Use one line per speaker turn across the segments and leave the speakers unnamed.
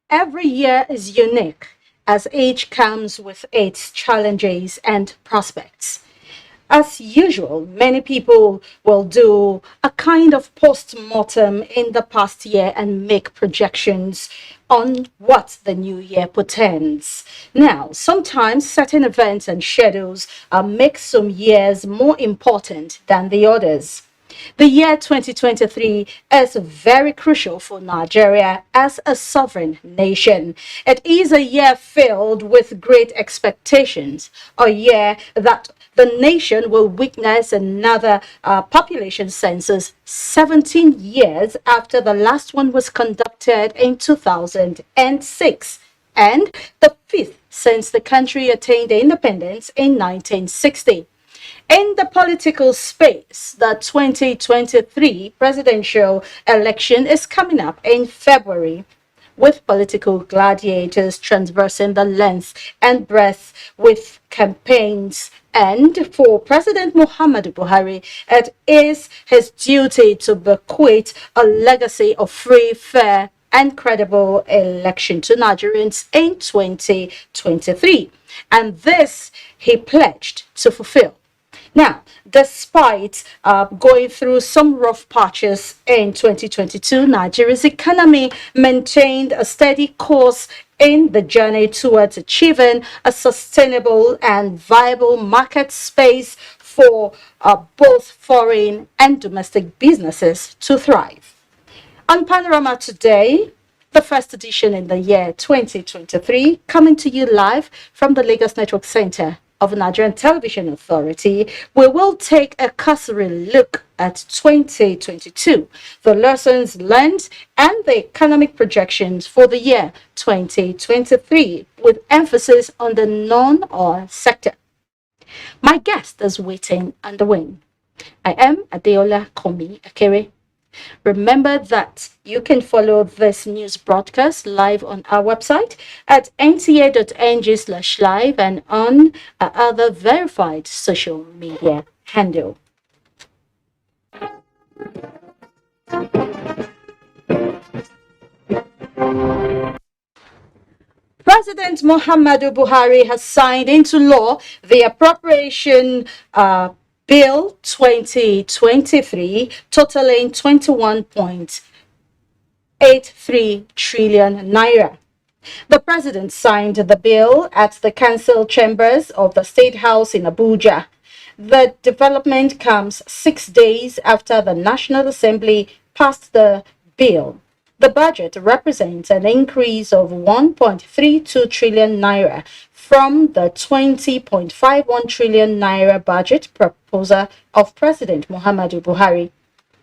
Every year is unique, as each comes with its challenges and prospects. As usual, many people will do a kind of post mortem in the past year and make projections on what the new year portends. Now, sometimes certain events and schedules make some years more important than the others. The year 2023 is very crucial for Nigeria as a sovereign nation. It is a year filled with great expectations, a year that the nation will witness another population census 17 years after the last one was conducted in 2006, and the fifth since the country attained independence in 1960. In the political space, the 2023 presidential election is coming up in February, with political gladiators traversing the length and breadth with campaigns. And for President Muhammadu Buhari, it is his duty to bequeath a legacy of free, fair, and credible election to Nigerians in 2023. And this he pledged to fulfill. Now, despite going through some rough patches in 2022, Nigeria's economy maintained a steady course in the journey towards achieving a sustainable and viable market space for both foreign and domestic businesses to thrive. On Panorama today, the first edition in the year 2023, coming to you live from the Lagos Network Center of Nigerian Television Authority, we will take a cursory look at 2022, the lessons learned, and the economic projections for the year 2023, with emphasis on the non-oil sector. My guest is waiting on the wing. I am Adeola Komi Akere. Remember that you can follow this news broadcast live on our website at nta.ng/live and on our other verified social media handle. President Muhammadu Buhari has signed into law the appropriation Bill 2023, totaling 21.83 trillion naira. The president signed the bill at the council chambers of the State House in Abuja. The development comes 6 days after the National Assembly passed the bill. The budget represents an increase of 1.32 trillion naira from the 20.51 trillion naira budget proposal of President Muhammadu Buhari.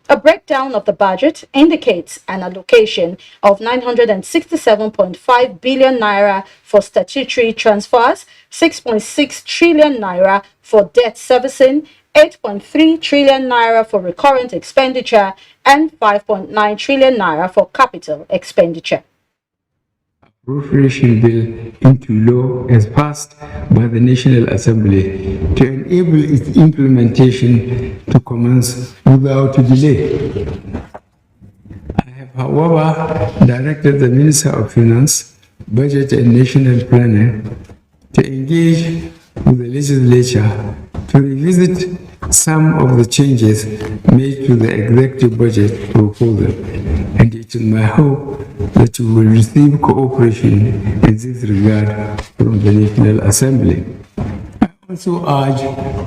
A breakdown of the budget indicates an allocation of 967.5 billion naira for statutory transfers, 6.6 trillion naira for debt servicing, 8.3 trillion naira for recurrent expenditure, and 5.9 trillion naira for capital expenditure.
Appropriation bill into law as passed by the National Assembly to enable its implementation to commence without delay. I have, however, directed the Minister of Finance, Budget and National Planning to engage with the legislature to revisit some of the changes made to the executive budget proposal, and it is my hope that you will receive cooperation in this regard from the National Assembly. I also urge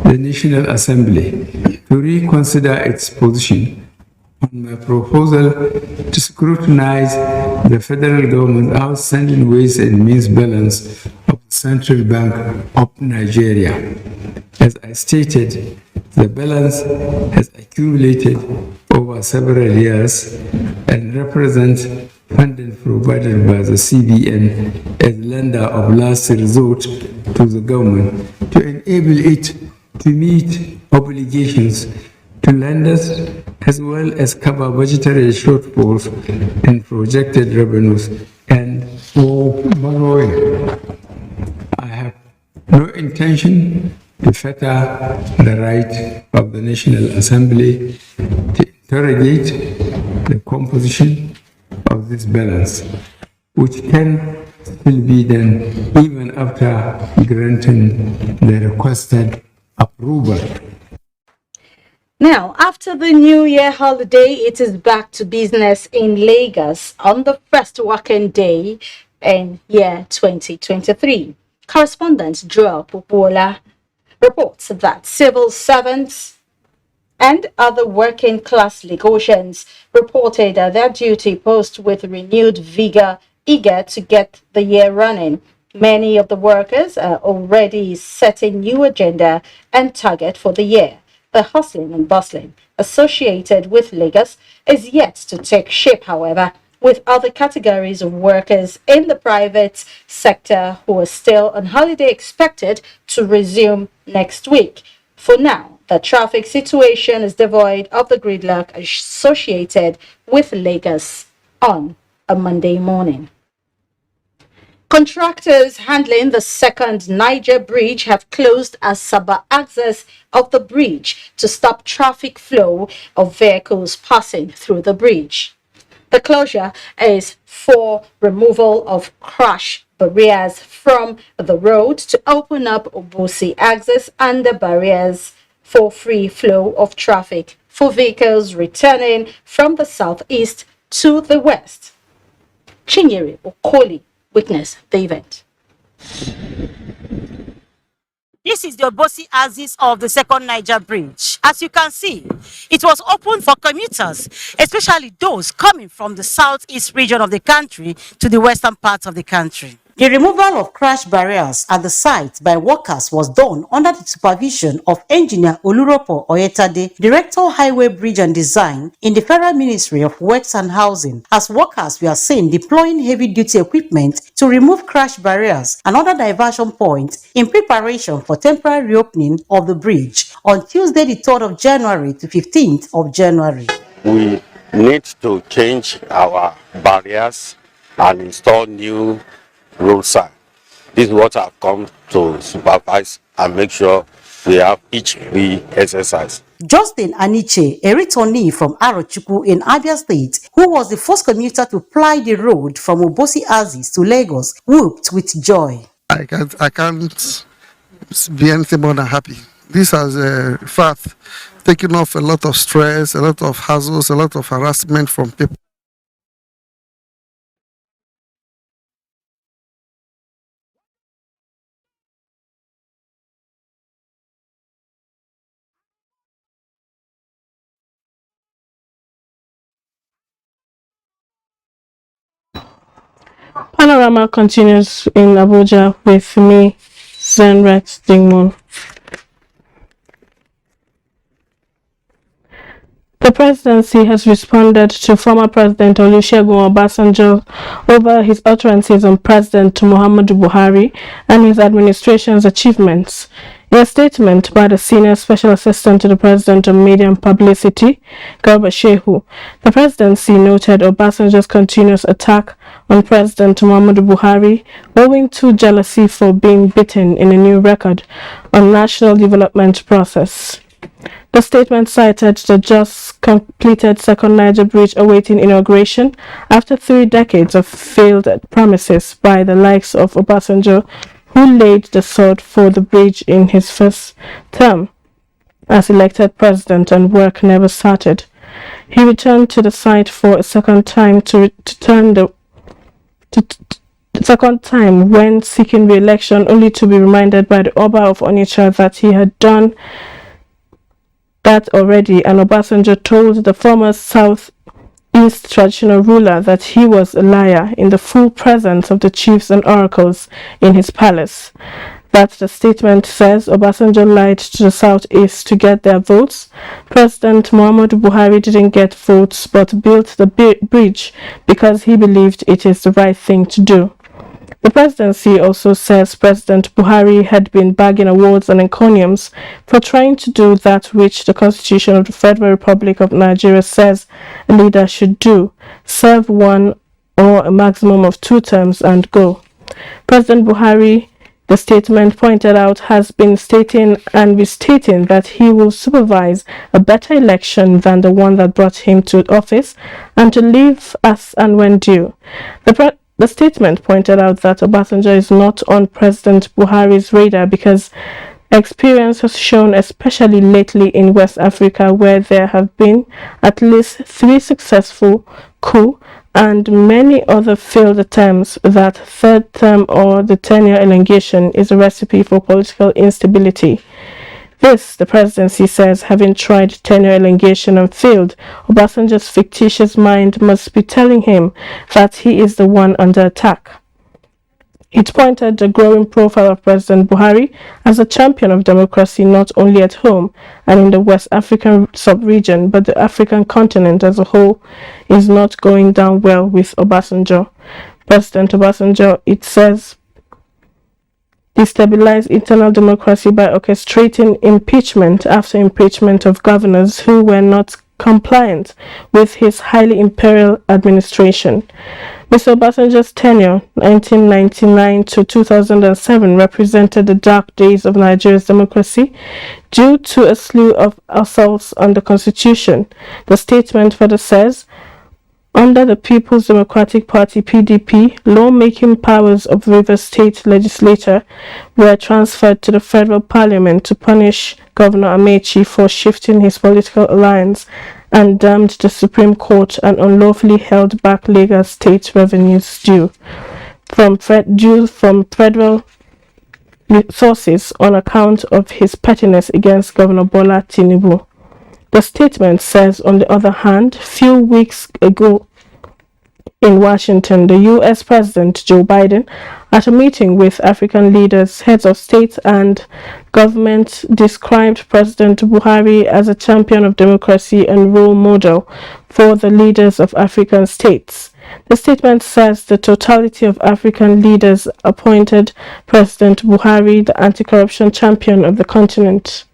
the National Assembly to reconsider its position on my proposal to scrutinize the federal government's outstanding ways and means balance of the Central Bank of Nigeria. As I stated, the balance has accumulated over several years and represents funding provided by the CBN as lender of last resort to the government to enable it to meet obligations to lenders as well as cover budgetary shortfalls in projected revenues and for borrowing. I have no intention to fetter the right of the National Assembly to interrogate the composition of this balance, which can still be done even after granting the requested approval.
Now, after the New Year holiday, it is back to business in Lagos on the first working day in year 2023. Correspondent Joel Pupola reports that civil servants and other working class Lagosians reported their duty post with renewed vigor, eager to get the year running. Many of the workers are already setting new agenda and target for the year. The hustling and bustling associated with Lagos is yet to take shape, however, with other categories of workers in the private sector who are still on holiday expected to resume next week. For now, the traffic situation is devoid of the gridlock associated with Lagos on a Monday morning. Contractors handling the second Niger bridge have closed Asaba access of the bridge to stop traffic flow of vehicles passing through the bridge. The closure is for removal of crash barriers from the road to open up Obusi access and the barriers for free flow of traffic for vehicles returning from the southeast to the west. Chinyere Okoli witnessed the event.
This is the Obosi axis of the second Niger bridge. As you can see, it was open for commuters, especially those coming from the southeast region of the country to the western part of the country. The removal of crash barriers at the site by workers was done under the supervision of engineer Oluropo Oyetade, Director Highway Bridge and Design in the Federal Ministry of Works and Housing, as workers were seen deploying heavy-duty equipment to remove crash barriers and other diversion points in preparation for temporary reopening of the bridge on Tuesday, the 3rd of January to 15th of January.
We need to change our barriers and install new road sign. This is what I've come to supervise and make sure we have each free exercise.
Justin Aniche, a returnee from Arochukwu in Abia State, who was the first commuter to ply the road from Obosi Axis to Lagos, whooped with joy.
I can't be anything more than happy. This has, in fact, taken off a lot of stress, a lot of hassles, a lot of harassment from people.
Panorama continues in Abuja with me, Zenrex Dingmon. The presidency has responded to former President Olusegun Obasanjo over his utterances on President Muhammadu Buhari and his administration's achievements. In a statement by the Senior Special Assistant to the President on Media and Publicity, Garba Shehu, the presidency noted Obasanjo's continuous attack on President Muhammadu Buhari owing to jealousy for being beaten in a new record on national development process. The statement cited the just completed second Niger bridge awaiting inauguration after 3 decades of failed promises by the likes of Obasanjo, who laid the sword for the bridge in his first term as elected president and work never started. He returned to the site for a second time second time when seeking re-election, only to be reminded by the Oba of Onitsha that he had done that already, and Obasanjo told the former Southeast traditional ruler that he was a liar in the full presence of the chiefs and oracles in his palace. That the statement says Obasanjo lied to the Southeast to get their votes. President Muhammadu Buhari didn't get votes but built the bridge because he believed it is the right thing to do. The presidency also says President Buhari had been bagging awards and encomiums for trying to do that which the Constitution of the Federal Republic of Nigeria says a leader should do: serve 1 or a maximum of 2 terms and go. President Buhari The statement pointed out has been stating and restating that he will supervise a better election than the one that brought him to office and to leave as and when due. The statement pointed out that Obasanjo is not on President Buhari's radar because experience has shown, especially lately in West Africa, where there have been at least 3 successful coups and many other failed attempts, that third term or the tenure elongation is a recipe for political instability. This, the presidency says, having tried tenure elongation and failed, Obasanjo's fictitious mind must be telling him that he is the one under attack. It pointed the growing profile of President Buhari as a champion of democracy not only at home and in the West African sub-region, but the African continent as a whole is not going down well with Obasanjo. President Obasanjo, it says, destabilized internal democracy by orchestrating impeachment after impeachment of governors who were not compliant with his highly imperial administration. Mr. Obasanjo's tenure, 1999 to 2007, represented the dark days of Nigeria's democracy due to a slew of assaults on the constitution. The statement further says, under the People's Democratic Party (PDP), lawmaking powers of Rivers State Legislature were transferred to the federal parliament to punish Governor Amechi for shifting his political alliance and damned the Supreme Court and unlawfully held back Lagos state revenues due from federal sources on account of his pettiness against Governor Bola Tinubu. The statement says, on the other hand, few weeks ago in Washington, the U.S. President Joe Biden, at a meeting with African leaders, heads of state and government, described President Buhari as a champion of democracy and role model for the leaders of African states. The statement says the totality of African leaders appointed President Buhari the anti-corruption champion of the continent.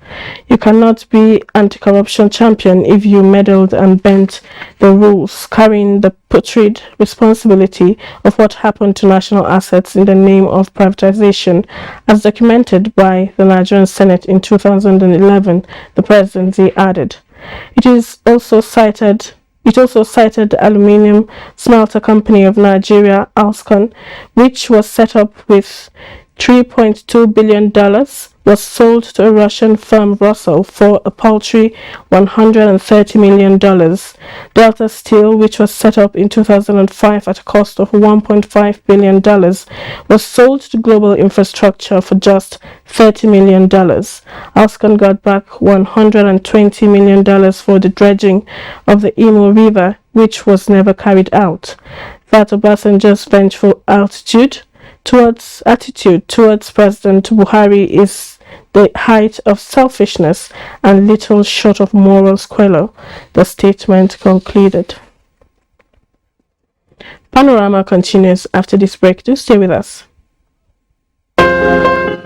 You cannot be anti-corruption champion if you meddled and bent the rules, carrying the putrid responsibility of what happened to national assets in the name of privatization, as documented by the Nigerian Senate in 2011, the presidency added. It also cited the Aluminium Smelter Company of Nigeria, Alscon, which was set up with $3.2 billion, was sold to a Russian firm Russell for a paltry $130 million. Delta Steel, which was set up in 2005 at a cost of $1.5 billion, was sold to Global Infrastructure for just $30 million. Alscon got back $120 million for the dredging of the Imo River, which was never carried out. That Obasanjo's vengeful attitude towards President Buhari is the height of selfishness and little short of moral squalor, the statement concluded. Panorama continues after this break. Do stay with us.
The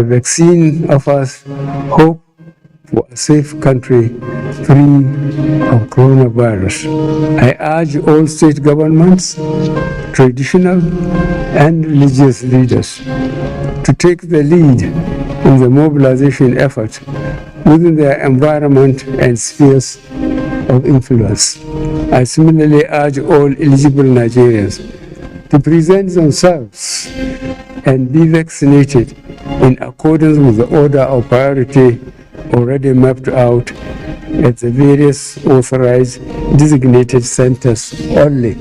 vaccine offers hope for a safe country free of coronavirus. I urge all state governments, traditional and religious leaders to take the lead in the mobilization effort within their environment and spheres of influence. I similarly urge all eligible Nigerians to present themselves and be vaccinated in accordance with the order of priority already mapped out at the various authorized designated centers only.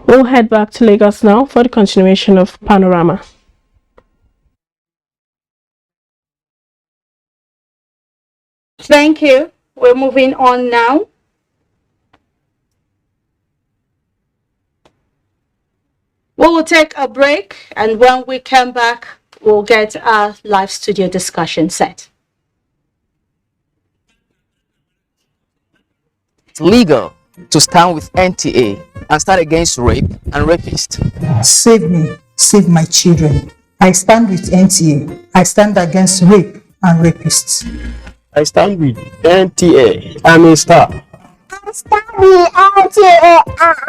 We'll head back to Lagos now for the continuation of Panorama.
Thank you. We're moving on now. We will take a break, and when we come back, we'll get our live studio discussion set.
It's legal. to stand with NTA and stand against rape and rapists.
Save me, save my children. I stand with NTA. I stand against rape and rapists.
I stand with NTA. I'm a star.
I stand with NTA.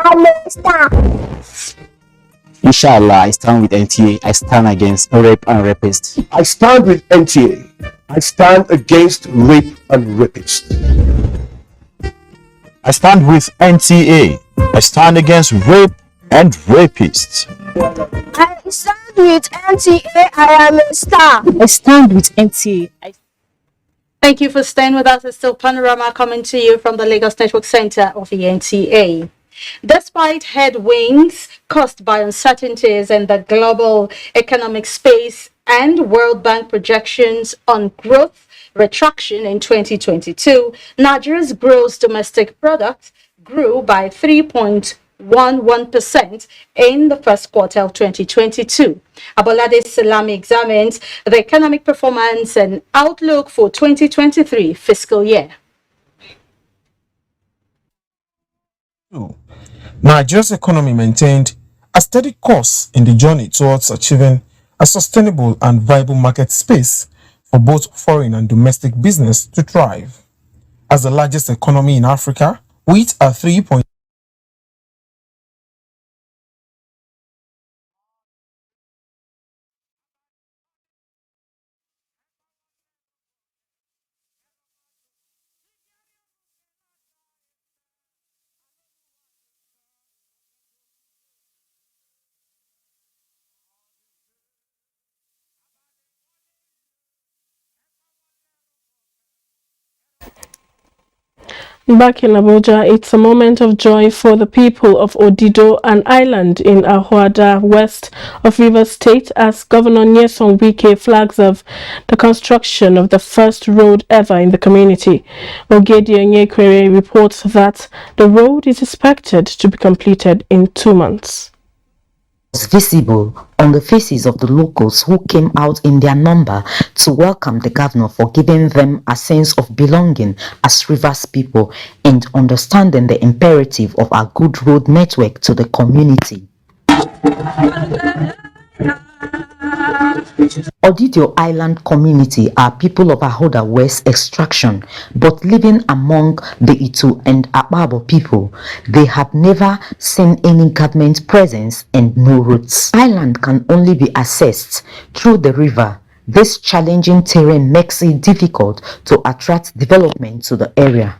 I'm a star.
Inshallah, I stand with NTA. I stand against rape and rapists.
I stand with NTA. I stand against rape and rapists.
I stand with NTA. I stand against rape and rapists.
I stand with NTA. I am a star.
I stand with NTA.
Thank you for staying with us. It's still Panorama coming to you from the Lagos Network Center of the NTA. Despite headwinds caused by uncertainties in the global economic space and World Bank projections on growth retraction in 2022, Nigeria's gross domestic product grew by 3.11% in the first quarter of 2022. Abolade Salami examines the economic performance and outlook for 2023 fiscal year.
Nigeria's economy maintained a steady course in the journey towards achieving a sustainable and viable market space for both foreign and domestic business to thrive. As the largest economy in Africa, with a 3.
Back in Abuja, it's a moment of joy for the people of Odido, an island in Ahuada, west of Rivers State, as Governor Nyesom Wike flags of the construction of the first road ever in the community. Ogedi Onyekwere reports that the road is expected to be completed in 2 months.
Was visible on the faces of the locals who came out in their number to welcome the governor for giving them a sense of belonging as Rivers people and understanding the imperative of a good road network to the community. Odidio Island community are people of Ahoda West extraction, but living among the Itu and Akbabo people. They have never seen any government presence and no roads. Island can only be accessed through the river. This challenging terrain makes it difficult to attract development to the area.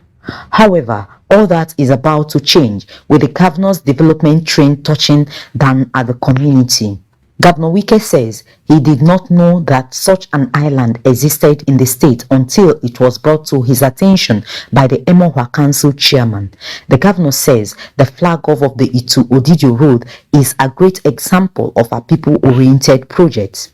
However, all that is about to change with the governor's development train touching down at the community. Governor Wike says he did not know that such an island existed in the state until it was brought to his attention by the Emohua Council chairman. The governor says the flag off of the Itu Odidio Road is a great example of a people-oriented project.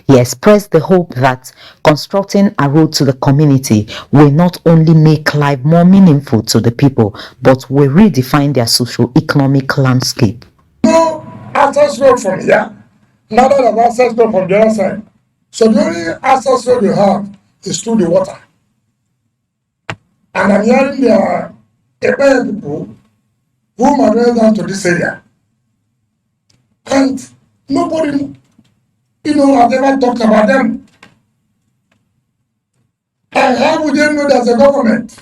He expressed the hope that constructing a road to the community will not only make life more meaningful to the people, but will redefine their socio-economic landscape.
No access road from here. Neither the access road from the other side. So the only access road you have is through the water. And I'm hearing there are people who migrate down to this area. And nobody, has ever talked about them. And how would they know there's a government?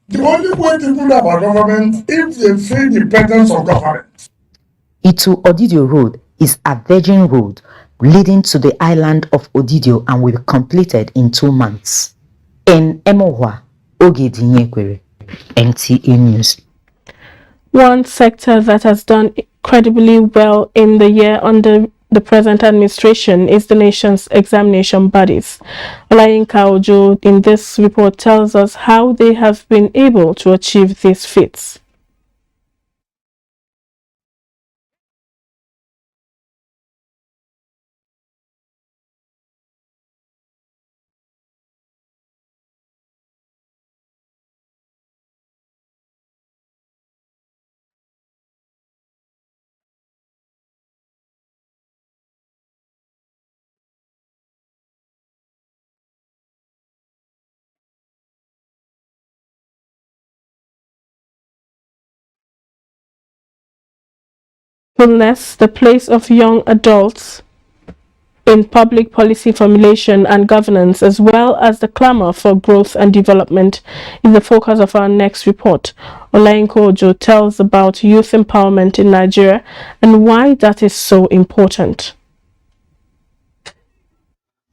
The only way people know about government if they feel the presence of government.
Itu Odidio Road is a virgin road leading to the island of Odidio and will be completed in 2 months. In Emohua, Ogedi Onyekwere, NTA News.
One sector that has done incredibly well in the year under the present administration is the nation's examination bodies. Olayinka Ojo in this report tells us how they have been able to achieve these feats. Mindfulness, the place of young adults in public policy formulation and governance, as well as the clamor for growth and development, is the focus of our next report. Olayinka Ojo tells about youth empowerment in Nigeria and why that is so important.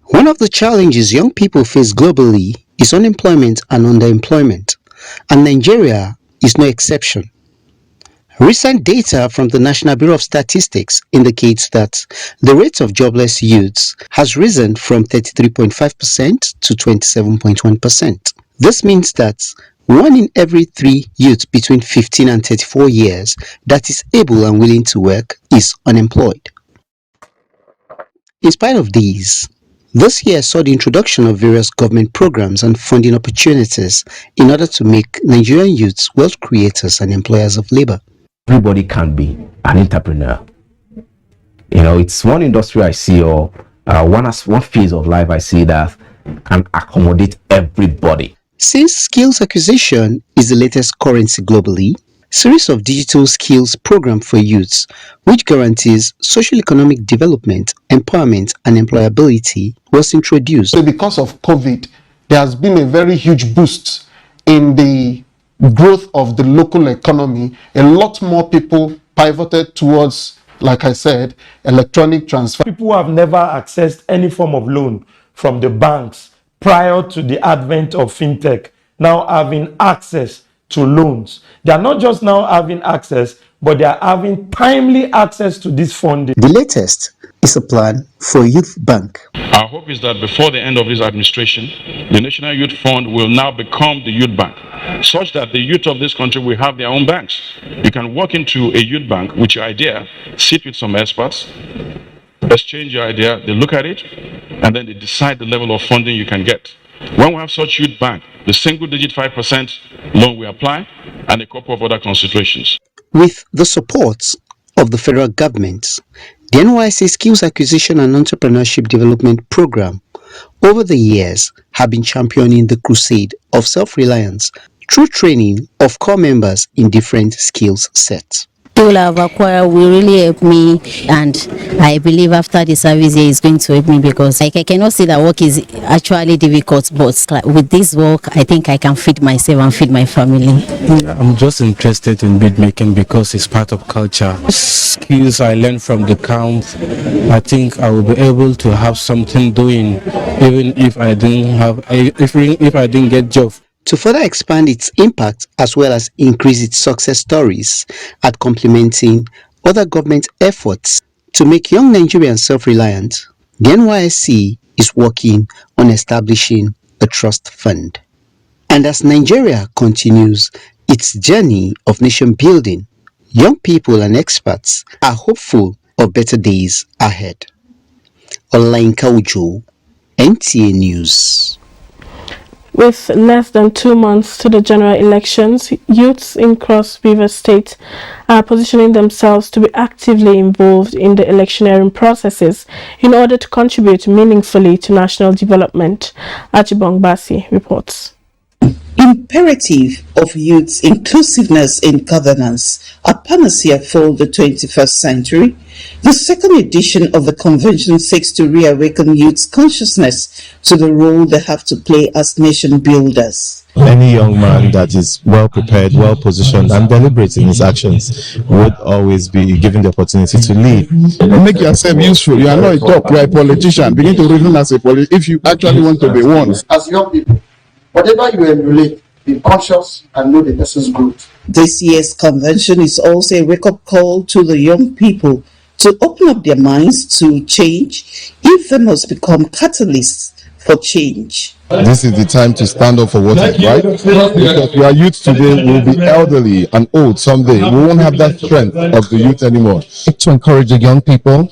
One of the challenges young people face globally is unemployment and underemployment, and Nigeria is no exception. Recent data from the National Bureau of Statistics indicates that the rate of jobless youths has risen from 33.5% to 27.1%. This means that 1 in every 3 youths between 15 and 34 years that is able and willing to work is unemployed. In spite of these, this year saw the introduction of various government programs and funding opportunities in order to make Nigerian youths wealth creators and employers of labor.
Everybody can be an entrepreneur. You know, it's one industry I see, or one phase of life I see that can accommodate everybody.
Since skills acquisition is the latest currency globally, series of digital skills program for youths, which guarantees socio-economic development, empowerment, and employability, was introduced.
So because of COVID, there has been a very huge boost in the growth of the local economy. A lot more people pivoted towards, like I said, electronic transfer.
People who have never accessed any form of loan from the banks prior to the advent of fintech now having access to loans. They are not just now having access, but they are having timely access to this funding.
The latest is a plan for a youth bank.
Our hope is that before the end of this administration, the National Youth Fund will now become the youth bank, such that the youth of this country will have their own banks. You can walk into a youth bank with your idea, sit with some experts, exchange your idea, they look at it, and then they decide the level of funding you can get. When we have such youth bank, the single-digit 5% loan we apply, and a couple of other considerations.
With the support of the federal government, the NYSC Skills Acquisition and Entrepreneurship Development Program over the years have been championing the crusade of self-reliance through training of core members in different skills sets.
People I've acquired will really help me, and I believe after the service here is going to help me, because I cannot say that work is actually difficult, but with this work I think I can feed myself and feed my family.
I'm just interested in bead making because it's part of culture. Skills I learned from the camp, I think I will be able to have something doing even if I didn't have if I didn't get job.
To further expand its impact as well as increase its success stories at complementing other government efforts to make young Nigerians self-reliant, the NYSC is working on establishing a trust fund. And as Nigeria continues its journey of nation building, young people and experts are hopeful of better days ahead. Olayinka Ojo, NTA News.
With less than 2 months to the general elections, youths in Cross River State are positioning themselves to be actively involved in the electioneering processes in order to contribute meaningfully to national development. Achibong Basi reports.
Imperative of youth's inclusiveness in governance, a panacea for the 21st century. The second edition of the convention seeks to reawaken youth's consciousness to the role they have to play as nation builders.
Any young man that is well prepared, well positioned, and deliberate in his actions would always be given the opportunity to lead.
Make yourself useful. You are not a top, you are a politician. Begin to reason as a politician if you actually want to be one.
As young people, whatever you emulate, be conscious and know the person's growth.
This year's convention is also a wake-up call to the young people to open up their minds to change if they must become catalysts for change.
This is the time to stand up for what is right, because we are youth today, we will be elderly and old someday. We won't have that strength of the youth anymore.
To encourage the young people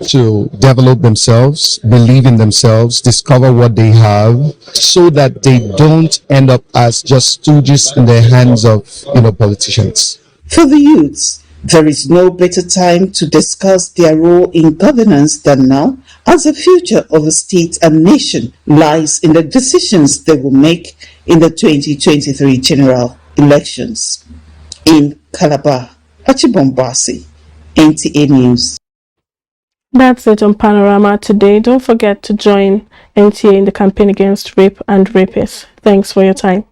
to develop themselves, believe in themselves, discover what they have, so that they don't end up as just stooges in the hands of politicians.
For the youths, there is no better time to discuss their role in governance than now, as the future of the state and nation lies in the decisions they will make in the 2023 general elections. In Calabar, Achibong Basi, NTA News.
That's it on Panorama today. Don't forget to join NTA in the campaign against rape and rapists. Thanks for your time.